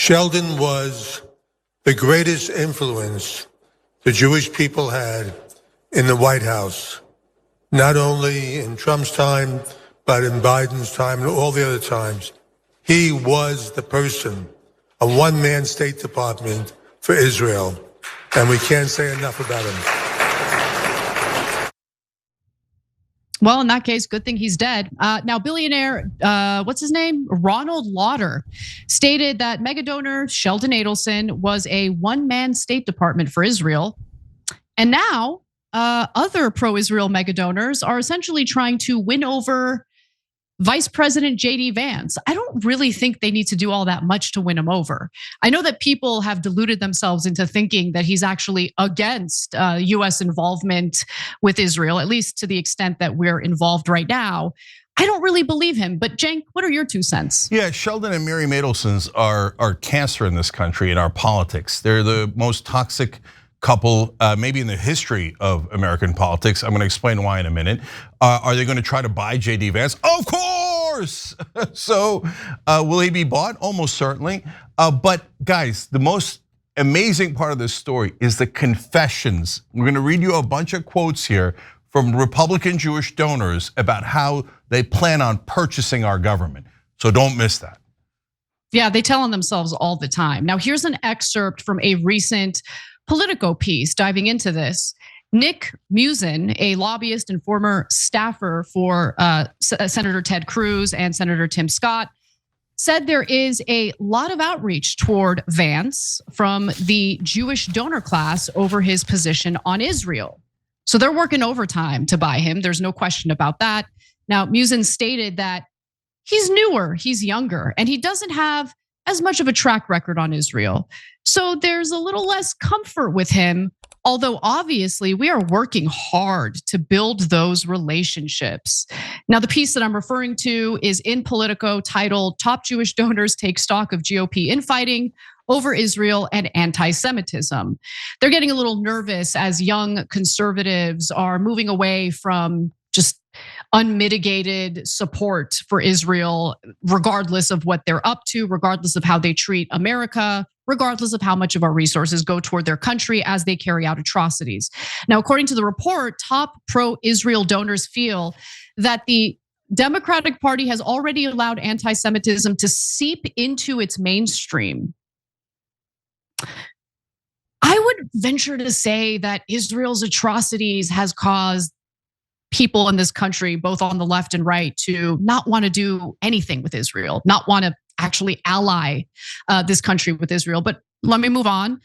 Sheldon was the greatest influence the Jewish people had in the White House, not only in Trump's time, but in Biden's time and all the other times. He was the person, a one-man State Department for Israel, and we can't say enough about him. Well, in that case, good thing he's dead. Now, billionaire, what's his name? Ronald Lauder stated that mega donor Sheldon Adelson was a one-man State Department for Israel. And now other pro-Israel mega donors are essentially trying to win over Vice President JD Vance. I don't really think they need to do all that much to win him over. I know that people have deluded themselves into thinking that he's actually against US involvement with Israel, at least to the extent that we're involved right now. I don't really believe him, but Cenk, what are your 2 cents? Yeah, Sheldon and Miriam Adelsons are cancer in this country, in our politics. They're the most toxic couple, maybe in the history of American politics. I'm gonna explain why in a minute. Are they gonna try to buy JD Vance? Of course! So will he be bought? Almost certainly. But guys, the most amazing part of this story is the confessions. We're gonna read you a bunch of quotes here from Republican Jewish donors about how they plan on purchasing our government. So don't miss that. Yeah, they tell on themselves all the time. Now here's an excerpt from a recent Politico piece diving into this. Nick Fuentes, a lobbyist and former staffer for Senator Ted Cruz and Senator Tim Scott, said there is a lot of outreach toward Vance from the Jewish donor class over his position on Israel. So they're working overtime to buy him. There's no question about that. Now, Fuentes stated that he's newer, he's younger, and he doesn't have as much of a track record on Israel. So there's a little less comfort with him, although obviously we are working hard to build those relationships. Now, the piece that I'm referring to is in Politico, titled "Top Jewish Donors Take Stock of GOP Infighting Over Israel and Anti-Semitism." They're getting a little nervous as young conservatives are moving away from just unmitigated support for Israel, regardless of what they're up to, regardless of how they treat America, regardless of how much of our resources go toward their country as they carry out atrocities. Now, according to the report, top pro-Israel donors feel that the Democratic Party has already allowed anti-Semitism to seep into its mainstream. I would venture to say that Israel's atrocities has caused people in this country, both on the left and right, to not want to do anything with Israel, not want to actually ally this country with Israel. But let me move on.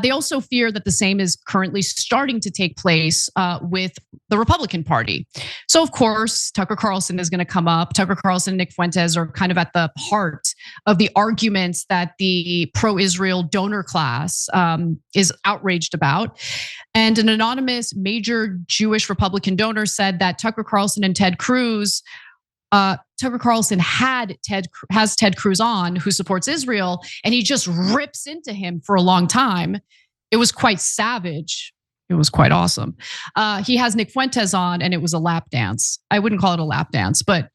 They also fear that the same is currently starting to take place with the Republican Party. So of course, Tucker Carlson is going to come up. Tucker Carlson and Nick Fuentes are kind of at the heart of the arguments that the pro-Israel donor class is outraged about. And an anonymous major Jewish Republican donor said that Tucker Carlson and Ted Cruz, Tucker Carlson has Ted Cruz on, who supports Israel, and he just rips into him for a long time. It was quite savage. It was quite awesome. He has Nick Fuentes on, and it was a lap dance. I wouldn't call it a lap dance, but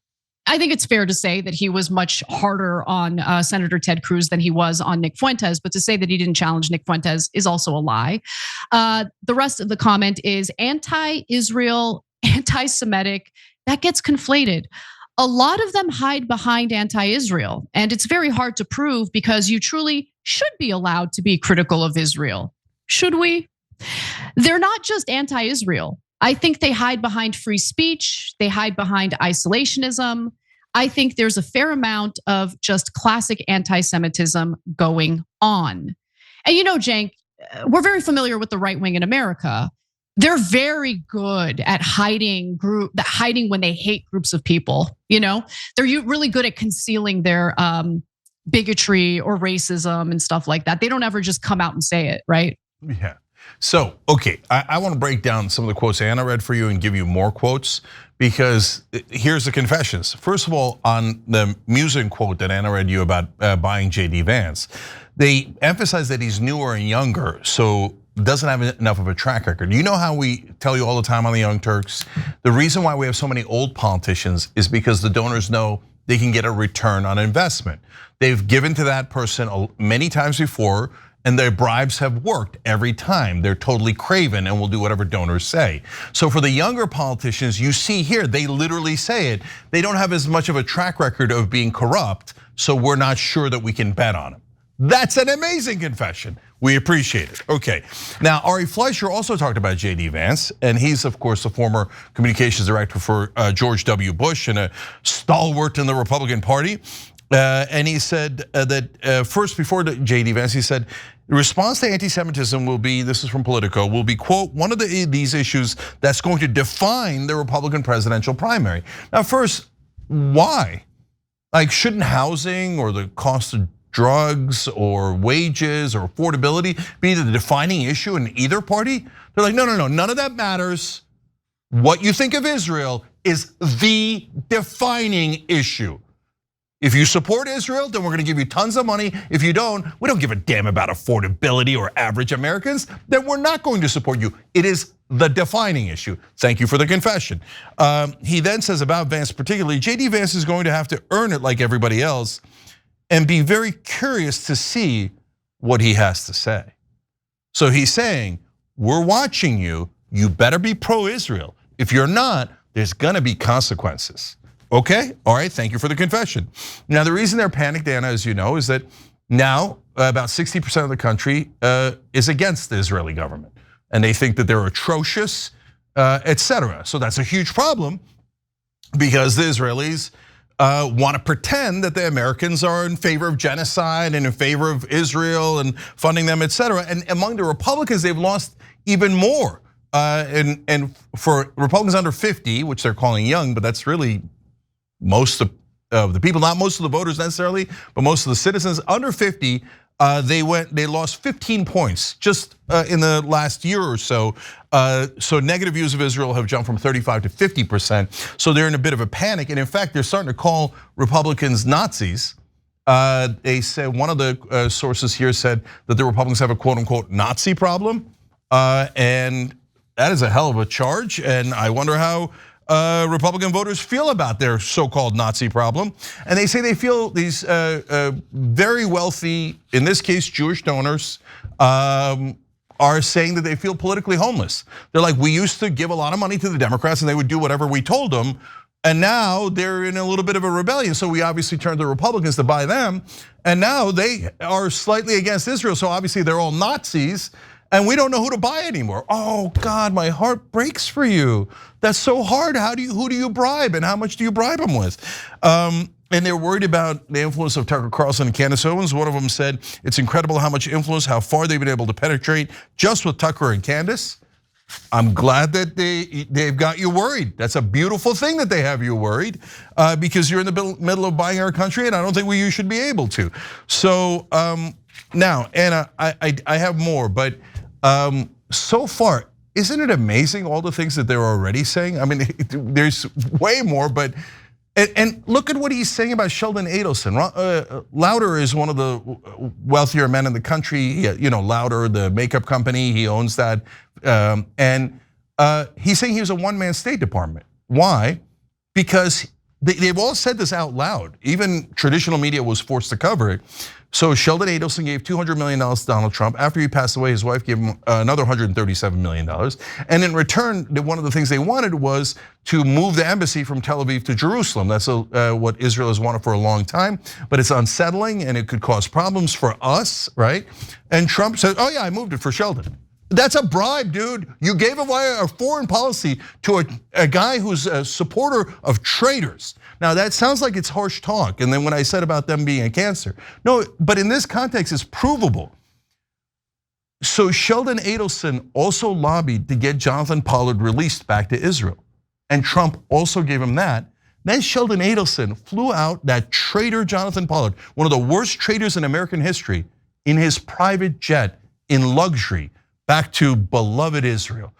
I think it's fair to say that he was much harder on Senator Ted Cruz than he was on Nick Fuentes. But to say that he didn't challenge Nick Fuentes is also a lie. The rest of the comment is anti-Israel, anti-Semitic. That gets conflated. A lot of them hide behind anti-Israel, and it's very hard to prove because you truly should be allowed to be critical of Israel. Should we? They're not just anti-Israel. I think they hide behind free speech. They hide behind isolationism. I think there's a fair amount of just classic anti-Semitism going on. And you know, Cenk, we're very familiar with the right wing in America. They're very good at hiding when they hate groups of people. You know, they're really good at concealing their bigotry or racism and stuff like that. They don't ever just come out and say it, right? Yeah. So, okay, I want to break down some of the quotes Anna read for you and give you more quotes, because here's the confessions. First of all, on the Fuentes quote that Anna read you about buying JD Vance, they emphasize that he's newer and younger, so doesn't have enough of a track record. You know how we tell you all the time on the Young Turks, the reason why we have so many old politicians is because the donors know they can get a return on investment. They've given to that person many times before, and their bribes have worked every time. They're totally craven and will do whatever donors say. So for the younger politicians, you see here, they literally say it. They don't have as much of a track record of being corrupt, so we're not sure that we can bet on them. That's an amazing confession. We appreciate it. Okay, now Ari Fleischer also talked about JD Vance, and he's of course the former communications director for George W. Bush and a stalwart in the Republican Party. And he said that first, before JD Vance, he said, the response to anti-Semitism will be, this is from Politico, will be, quote, one of these issues that's going to define the Republican presidential primary. Now first, why? Like, shouldn't housing or the cost of drugs or wages or affordability be the defining issue in either party? They're like, no, none of that matters. What you think of Israel is the defining issue. If you support Israel, then we're gonna give you tons of money. If you don't, we don't give a damn about affordability or average Americans, then we're not going to support you. It is the defining issue. Thank you for the confession. He then says about Vance particularly, JD Vance is going to have to earn it like everybody else and be very curious to see what he has to say. So he's saying, we're watching you, you better be pro-Israel. If you're not, there's gonna be consequences. Okay, all right, thank you for the confession. Now the reason they're panicked, Anna, as you know, is that now about 60% of the country is against the Israeli government. And they think that they're atrocious, etc. So that's a huge problem because the Israelis want to pretend that the Americans are in favor of genocide and in favor of Israel and funding them, etc. And among the Republicans, they've lost even more. And for Republicans under 50, which they're calling young, but that's really most of the people, not most of the voters necessarily, but most of the citizens under 50, they lost 15 points just in the last year or so. So negative views of Israel have jumped from 35 to 50%. So they're in a bit of a panic, and in fact, they're starting to call Republicans Nazis. They said, one of the sources here said that the Republicans have a quote unquote Nazi problem, and that is a hell of a charge. And I wonder how Republican voters feel about their so-called Nazi problem. And they say they feel these very wealthy, in this case Jewish donors, are saying that they feel politically homeless. They're like, we used to give a lot of money to the Democrats and they would do whatever we told them. And now they're in a little bit of a rebellion. So we obviously turned to Republicans to buy them. And now they are slightly against Israel. So obviously they're all Nazis. And we don't know who to buy anymore. Oh God, my heart breaks for you. That's so hard. Who do you bribe, and how much do you bribe them with? And they're worried about the influence of Tucker Carlson and Candace Owens. One of them said, it's incredible how much influence, how far they've been able to penetrate just with Tucker and Candace. I'm glad that they've got you worried. That's a beautiful thing that they have you worried, because you're in the middle of buying our country, and I don't think you should be able to. So now, Anna, I have more, but so far, isn't it amazing all the things that they're already saying? I mean, there's way more, but and look at what he's saying about Sheldon Adelson. Lauder is one of the wealthier men in the country. You know, Lauder, the makeup company, he owns that, and he's saying he was a one-man State Department. Why? Because they've all said this out loud. Even traditional media was forced to cover it. So Sheldon Adelson gave $200 million to Donald Trump. After he passed away, his wife gave him another $137 million. And in return, one of the things they wanted was to move the embassy from Tel Aviv to Jerusalem. That's what Israel has wanted for a long time, but it's unsettling and it could cause problems for us, right? And Trump said, oh yeah, I moved it for Sheldon. That's a bribe, dude. You gave away our foreign policy to a guy who's a supporter of traitors. Now that sounds like it's harsh talk. And then when I said about them being a cancer, no, but in this context it's provable. So Sheldon Adelson also lobbied to get Jonathan Pollard released back to Israel. And Trump also gave him that. Then Sheldon Adelson flew out that traitor Jonathan Pollard, one of the worst traitors in American history, in his private jet in luxury, back to beloved Israel.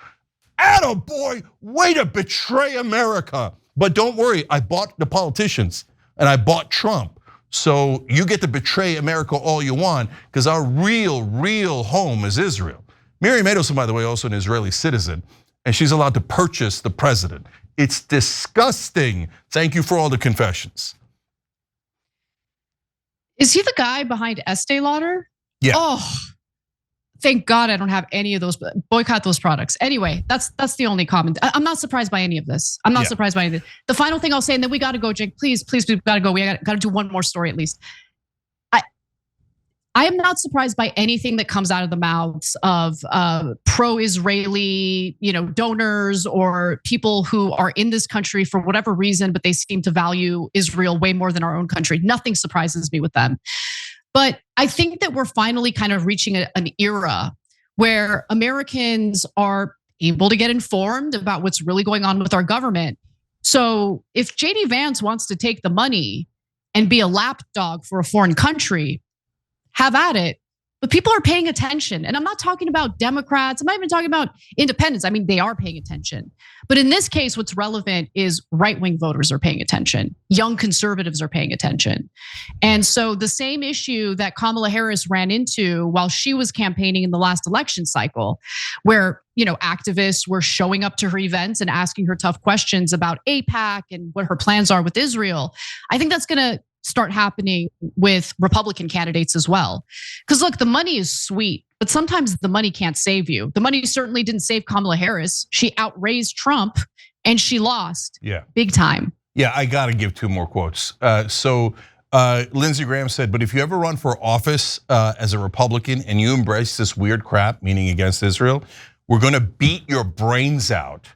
Attaboy, way to betray America. But don't worry, I bought the politicians and I bought Trump. So you get to betray America all you want, because our real home is Israel. Miriam Adelson, by the way, also an Israeli citizen, and she's allowed to purchase the president. It's disgusting. Thank you for all the confessions. Is he the guy behind Estee Lauder? Yeah. Oh, thank God I don't have any of those. Boycott those products. Anyway, that's the only comment. I'm not surprised by any of this. I'm not surprised by any of this. The final thing I'll say, and then we got to go, Jake. Please, we've got to go. We got to do one more story at least. I am not surprised by anything that comes out of the mouths of pro-Israeli, donors or people who are in this country for whatever reason, but they seem to value Israel way more than our own country. Nothing surprises me with them. But I think that we're finally kind of reaching an era where Americans are able to get informed about what's really going on with our government. So if JD Vance wants to take the money and be a lapdog for a foreign country, have at it. But people are paying attention. And I'm not talking about Democrats. I'm not even talking about independents. I mean, they are paying attention. But in this case, what's relevant is right-wing voters are paying attention. Young conservatives are paying attention. And so the same issue that Kamala Harris ran into while she was campaigning in the last election cycle, where activists were showing up to her events and asking her tough questions about AIPAC and what her plans are with Israel. I think that's going to start happening with Republican candidates as well. Because look, the money is sweet, but sometimes the money can't save you. The money certainly didn't save Kamala Harris. She outraised Trump and she lost big time. Yeah, I got to give two more quotes. Lindsey Graham said, but if you ever run for office as a Republican and you embrace this weird crap, meaning against Israel, we're gonna beat your brains out.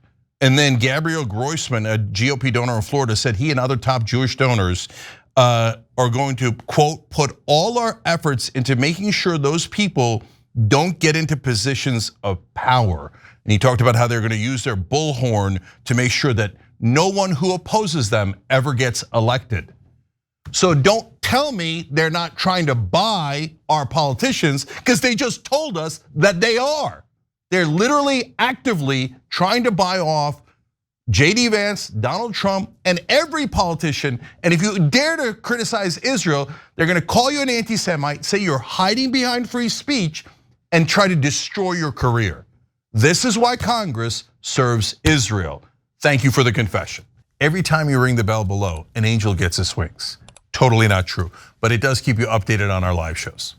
And then Gabriel Groisman, a GOP donor in Florida, said he and other top Jewish donors are going to, quote, put all our efforts into making sure those people don't get into positions of power. And he talked about how they're going to use their bullhorn to make sure that no one who opposes them ever gets elected. So don't tell me they're not trying to buy our politicians, because they just told us that they are. They're literally actively trying to buy off JD Vance, Donald Trump, and every politician. And if you dare to criticize Israel, they're gonna call you an anti-Semite, say you're hiding behind free speech, and try to destroy your career. This is why Congress serves Israel. Thank you for the confession. Every time you ring the bell below, an angel gets his wings. Totally not true, but it does keep you updated on our live shows.